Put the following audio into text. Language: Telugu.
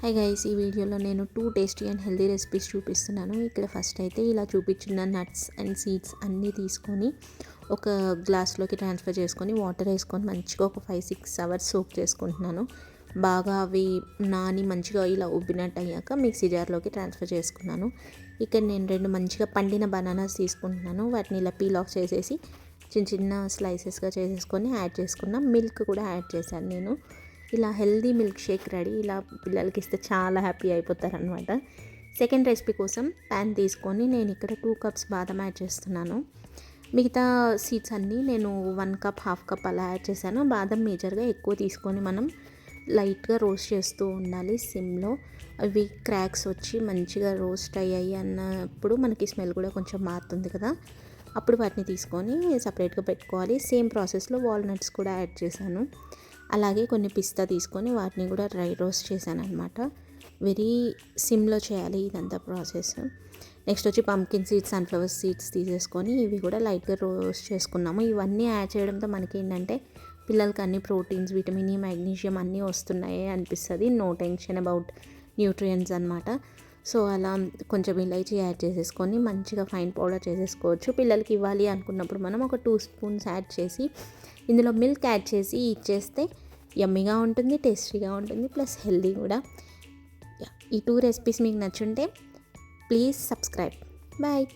హాయ్ గైస్, ఈ వీడియోలో నేను 2 టేస్టీ అండ్ హెల్తీ రెసిపీస్ చూపిస్తున్నాను. ఇక్కడ ఫస్ట్ అయితే ఇలా చూపించిన నట్స్ అండ్ సీడ్స్ అన్నీ తీసుకొని ఒక గ్లాస్లోకి ట్రాన్స్ఫర్ చేసుకొని వాటర్ వేసుకొని మంచిగా ఒక 5-6 అవర్స్ సోక్ చేసుకుంటున్నాను. బాగా అవి నాని మంచిగా ఇలా ఉబ్బినట్టు అయ్యాక మిక్సీ జార్లోకి ట్రాన్స్ఫర్ చేసుకున్నాను. ఇక్కడ నేను 2 మంచిగా పండిన బనానాస్ తీసుకుంటున్నాను. వాటిని ఇలా పీల్ ఆఫ్ చేసేసి చిన్న చిన్న స్లైసెస్గా చేసేసుకొని యాడ్ చేసుకున్నాను. మిల్క్ కూడా యాడ్ చేశాను నేను. ఇలా హెల్దీ మిల్క్ షేక్ రెడీ. ఇలా పిల్లలకి ఇస్తే చాలా హ్యాపీ అయిపోతారనమాట. సెకండ్ రెసిపీ కోసం ప్యాన్ తీసుకొని నేను ఇక్కడ 2 కప్స్ బాదం యాడ్ చేస్తున్నాను. మిగతా సీడ్స్ అన్నీ నేను 1 కప్, హాఫ్ కప్ అలా యాడ్ చేశాను. బాదం మేజర్గా ఎక్కువ తీసుకొని మనం లైట్గా రోస్ట్ చేస్తూ ఉండాలి సిమ్లో. అవి క్రాక్స్ వచ్చి మంచిగా రోస్ట్ అయ్యాయి అన్నప్పుడు మనకి స్మెల్ కూడా కొంచెం మారుతుంది కదా, అప్పుడు వాటిని తీసుకొని సపరేట్గా పెట్టుకోవాలి. సేమ్ ప్రాసెస్లో వాల్నట్స్ కూడా యాడ్ చేశాను. అలాగే కొన్ని పిస్తా తీసుకొని వాటిని కూడా డ్రై రోస్ట్ చేశాను అనమాట. వెరీ సిమ్లో చేయాలి ఇదంతా ప్రాసెస్. నెక్స్ట్ వచ్చి పంకిన్ సీడ్స్, సన్ఫ్లవర్ సీడ్స్ తీసేసుకొని ఇవి కూడా లైట్గా రోస్ట్ చేసుకున్నాము. ఇవన్నీ యాడ్ చేయడంతో మనకి ఏంటంటే పిల్లలకి అన్ని ప్రోటీన్స్, విటమిన్ ఈ, మ్యాగ్నీషియం అన్నీ వస్తున్నాయి అనిపిస్తుంది. నో టెన్షన్ అబౌట్ న్యూట్రియంట్స్ అనమాట. సో అలా కొంచెం ఇలైచీ యాడ్ చేసేసుకొని మంచిగా ఫైన్ పౌడర్ చేసేసుకోవచ్చు. పిల్లలకి ఇవ్వాలి అనుకున్నప్పుడు మనం ఒక 2 స్పూన్స్ యాడ్ చేసి ఇందులో మిల్క్ యాడ్ చేసి ఇచ్చేస్తే యమ్మీగా ఉంటుంది, టేస్టీగా ఉంటుంది, ప్లస్ హెల్దీ కూడా. ఈ 2 రెసిపీస్ మీకు నచ్చుంటే ప్లీజ్ సబ్స్క్రైబ్. బాయ్.